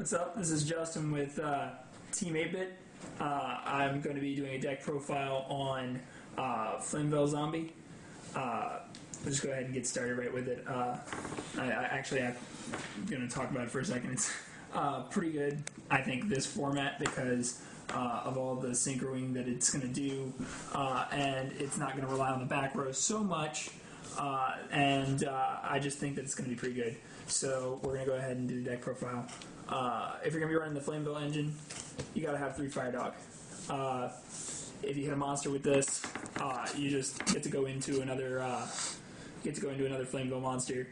What's up? This is Justin with Team 8-Bit. I'm going to be doing a deck profile on Flamvell-Zombie. We'll just go ahead and get started right with it. I'm going to talk about it for a second. It's pretty good, I think, this format because of all the synchroing that it's going to do, and it's not going to rely on the back row so much, and I just think that it's going to be pretty good. So we're going to go ahead and do the deck profile. If you're going to be running the Flamvell engine, you got to have 3 Fire Dog. If you hit a monster with this, you just get to go into another Flamvell monster.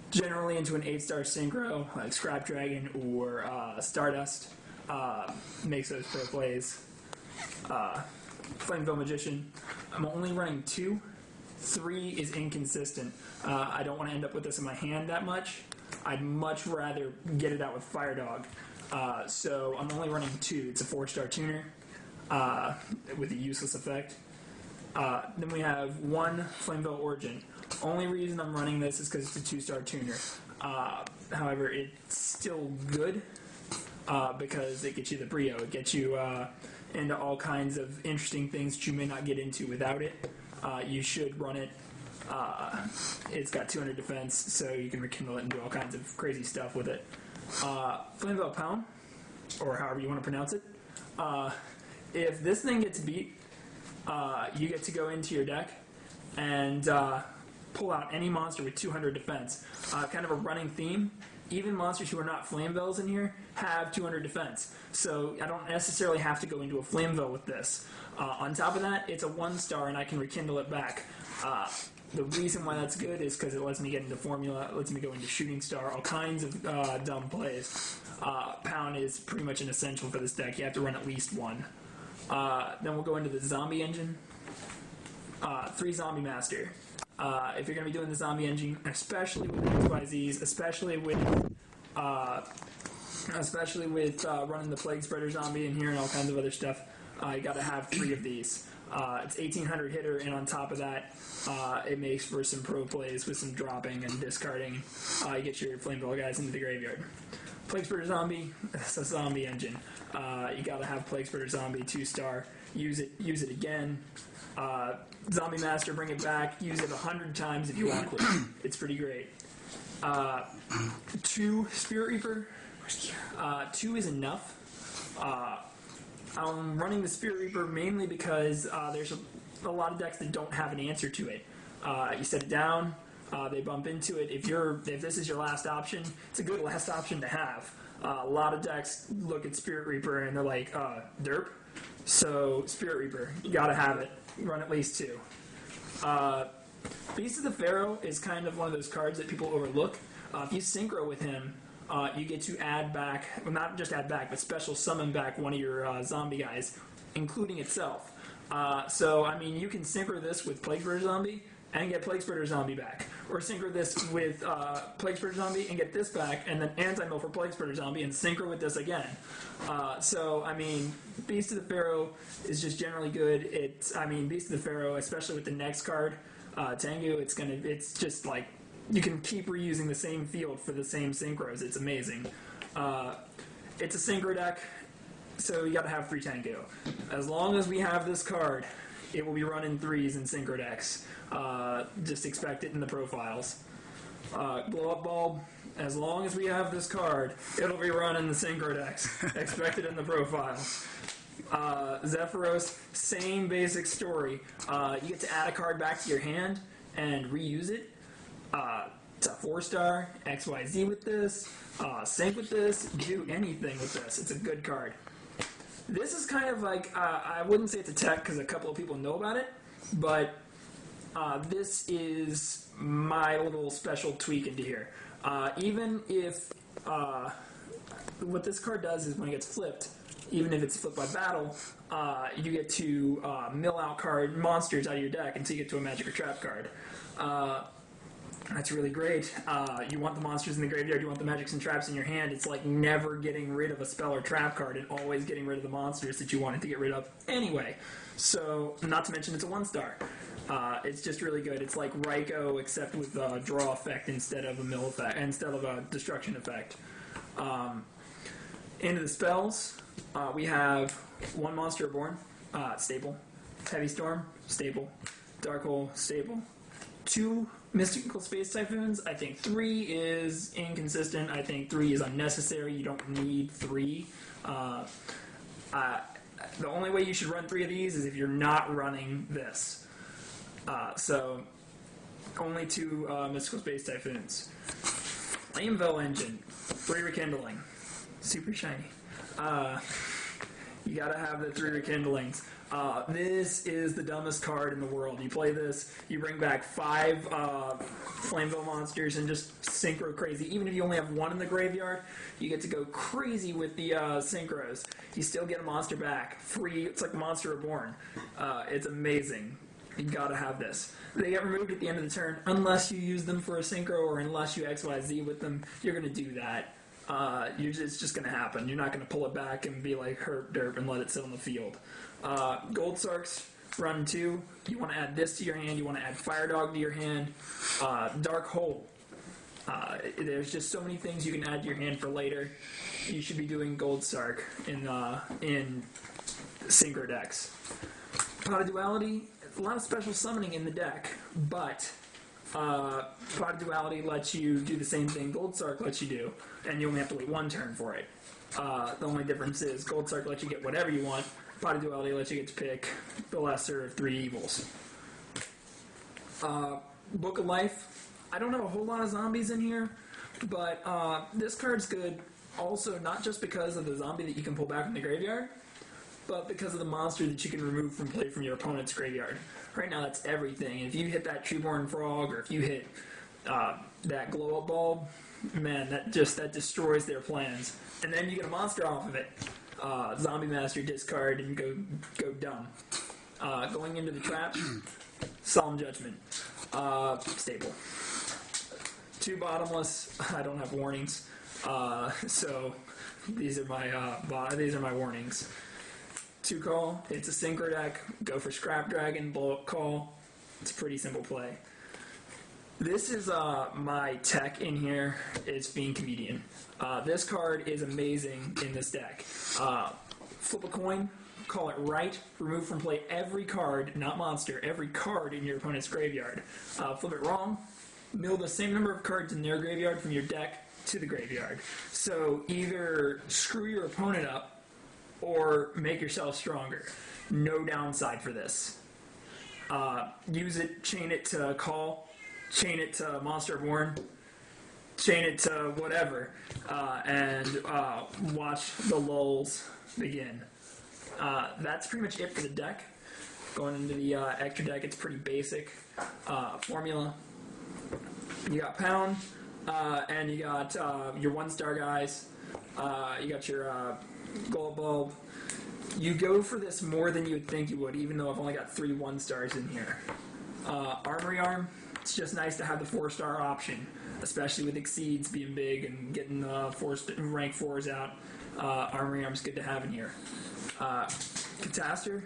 Generally into an 8-star synchro like Scrap Dragon or Stardust. Makes those pro plays. Flamvell Magician. I'm only running 2. 3 is inconsistent. I don't want to end up with this in my hand that much. I'd much rather get it out with Fire Dog. So I'm only running 2. It's a 4-star tuner with a useless effect. Then we have 1 Flamvell Origin. Only reason I'm running this is because it's a 2-star tuner. However, it's still good because it gets you the brio. It gets you into all kinds of interesting things that you may not get into without it. You should run it. It's got 200 defense, so you can rekindle it and do all kinds of crazy stuff with it. Flamvell Pound, or however you want to pronounce it. If this thing gets beat, you get to go into your deck and pull out any monster with 200 defense. Kind of a running theme. Even monsters who are not Flamvells in here have 200 defense. So I don't necessarily have to go into a Flamvell with this. On top of that, it's a 1-star and I can rekindle it back. The reason why that's good is because it lets me get into formula, it lets me go into shooting star, all kinds of dumb plays. Pound is pretty much an essential for this deck. You have to run at least 1. Then we'll go into the zombie engine. 3 Zombie Master. If you're going to be doing the zombie engine, especially with XYZs, especially with running the Plague Spreader zombie in here and all kinds of other stuff, you got to have 3 of these. It's 1800 hitter, and on top of that, it makes for some pro plays with some dropping and discarding. You get your Flamevell guys into the graveyard. Plague Spreader Zombie, it's a zombie engine. You got to have Plague Spreader Zombie 2-star. Use it again. Zombie Master, bring it back. Use it 100 times if you want to. It's pretty great. 2 Spirit Reaper. 2 is enough. I'm running the Spirit Reaper mainly because there's a lot of decks that don't have an answer to it. You set it down, they bump into it. If this is your last option, it's a good last option to have. A lot of decks look at Spirit Reaper and they're like, derp. So Spirit Reaper, you gotta have it. Run at least 2. Beast of the Pharaoh is kind of one of those cards that people overlook. If you synchro with him, you get to add back, well, not just add back, but special summon back one of your zombie guys, including itself. So, I mean, you can synchro this with Plague Spreader Zombie and get Plague Spreader Zombie back. Or synchro this with Plague Spreader Zombie and get this back, and then anti-mill for Plague Spreader Zombie and synchro with this again. So, I mean, Beast of the Pharaoh is just generally good. Beast of the Pharaoh, especially with the next card, Tengu, it's just like, you can keep reusing the same field for the same synchros. It's amazing. It's a synchro deck, so you got to have 3 Tengu. As long as we have this card, it will be running 3s in synchro decks. Just expect it in the profiles. Blow Up Bulb, as long as we have this card, it'll be running the synchro decks. Expect it in the profile. Zephyros, same basic story. You get to add a card back to your hand and reuse it. It's a 4-star, XYZ with this, sync with this, do anything with this. It's a good card. This is kind of like, I wouldn't say it's a tech because a couple of people know about it, but this is my little special tweak into here. Even if, what this card does is when it gets flipped, even if it's flipped by battle, you get to mill out monsters out of your deck until you get to a magic or trap card. That's really great. You want the monsters in the graveyard, you want the magics and traps in your hand. It's like never getting rid of a spell or trap card and always getting rid of the monsters that you wanted to get rid of anyway. So, not to mention it's a 1-star. It's just really good. It's like Raikou except with a draw effect instead of a mill effect, instead of a destruction effect. Into the spells, we have one Monster Reborn, staple. Heavy Storm, staple. Dark Hole, staple. 2 Mystical Space Typhoons. I think 3 is inconsistent. I think 3 is unnecessary. You don't need 3. The only way you should run 3 of these is if you're not running this. So, only 2 Mystical Space Typhoons. Flamvell Engine, 3 Rekindling. Super shiny. You gotta have the 3 Rekindlings. This is the dumbest card in the world. You play this, you bring back 5 Flamvell monsters and just synchro crazy. Even if you only have 1 in the graveyard, you get to go crazy with the synchros. You still get a monster back. Free, it's like Monster Reborn. It's amazing. You gotta have this. They get removed at the end of the turn unless you use them for a synchro or unless you XYZ with them. You're gonna do that. It's just going to happen. You're not going to pull it back and be like herp derp and let it sit on the field. Gold Sarks, run 2. You want to add this to your hand. You want to add Fire Dog to your hand. Dark Hole. There's just so many things you can add to your hand for later. You should be doing Gold Sark in Synchro decks. Pot of Duality, a lot of special summoning in the deck, but Pot of Duality lets you do the same thing Gold Sark lets you do, and you only have to wait 1 turn for it. The only difference is Gold Sark lets you get whatever you want. Pot of Duality lets you get to pick the lesser of 3 evils. Book of Life. I don't have a whole lot of zombies in here, but this card's good also not just because of the zombie that you can pull back from the graveyard, but because of the monster that you can remove from play from your opponent's graveyard. Right now that's everything. If you hit that Treeborn Frog, or if you hit that Glow-Up Bulb, man, that destroys their plans. And then you get a monster off of it. Zombie Master, discard, and go dumb. Going into the trap, Solemn Judgment. Staple. 2 Bottomless. I don't have warnings. So these are my warnings. 2 Call, it's a synchro deck, go for Scrap Dragon, blow up Call. It's a pretty simple play. This is my tech in here, it's Fiend Comedian. This card is amazing in this deck. Flip a coin, call it right, remove from play every card, not monster, every card in your opponent's graveyard. Flip it wrong, mill the same number of cards in their graveyard from your deck to the graveyard. So either screw your opponent up, or make yourself stronger. No downside for this. Use it, chain it to Call, chain it to Monster Reborn, chain it to whatever, and watch the lulls begin. That's pretty much it for the deck. Going into the extra deck, it's pretty basic. Formula. You got Pound, and you got your 1-star guys. You got your Gold Bulb. You go for this more than you would think you would, even though I've only got 3 1-stars in here. Armory Arm, it's just nice to have the 4-star option, especially with Exceeds being big and getting rank 4s out. Armory Arm's good to have in here. Catastor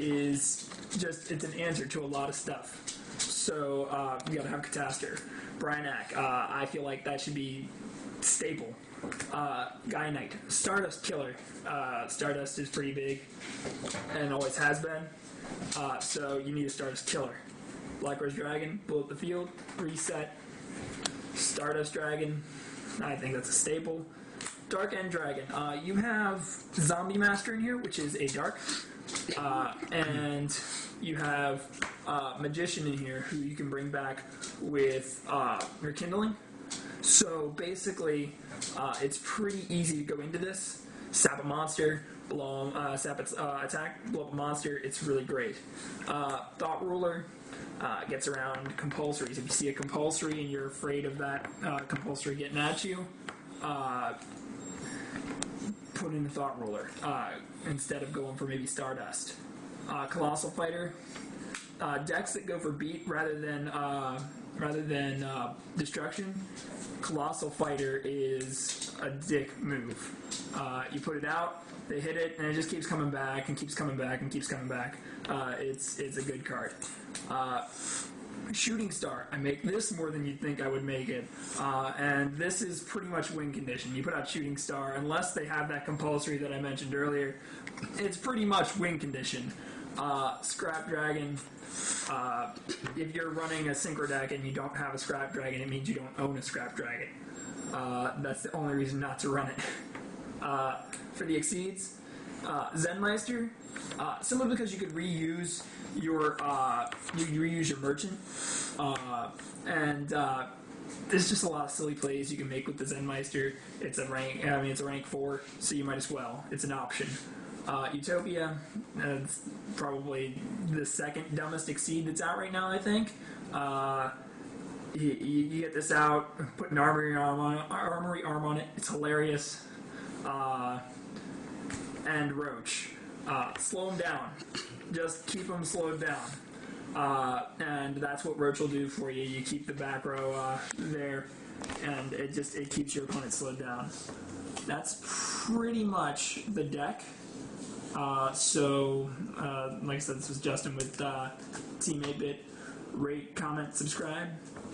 is just, it's an answer to a lot of stuff. So you gotta have Catastor. Bryanak, I feel like that should be staple. Gaia Knight, Stardust Killer. Stardust is pretty big and always has been. So you need a Stardust Killer. Black Rose Dragon, blow up the field, reset. Stardust Dragon, I think that's a staple. Dark End Dragon. You have Zombie Master in here, which is a dark. And you have Magician in here, who you can bring back with Rekindling. So basically, it's pretty easy to go into this. Sap a monster, sap its attack, blow up a monster. It's really great. Thought Ruler gets around compulsories. If you see a compulsory and you're afraid of that compulsory getting at you, put in the Thought Ruler instead of going for maybe Stardust. Colossal Fighter. Decks that go for beat rather than destruction. Colossal Fighter is a dick move. You put it out, they hit it, and it just keeps coming back and keeps coming back and keeps coming back. It's a good card. Shooting Star. I make this more than you'd think I would make it. And this is pretty much win condition. You put out Shooting Star, unless they have that compulsory that I mentioned earlier, it's pretty much win condition. Scrap Dragon. If you're running a Synchro deck and you don't have a Scrap Dragon, it means you don't own a Scrap Dragon. That's the only reason not to run it. For the Exceeds, Zenmeister, simply because you could reuse your merchant, and there's just a lot of silly plays you can make with the Zenmeister. It's a rank 4, so you might as well. It's an option. Utopia, it's probably the second dumbest Exceed that's out right now, I think. You get this out, put an armory arm on it. It's hilarious. And Roach. Slow them down. Just keep them slowed down. And that's what Roach will do for you. You keep the back row there, and it keeps your opponent slowed down. That's pretty much the deck. Like I said, this was Justin with Team 8-Bit. Rate, comment, subscribe.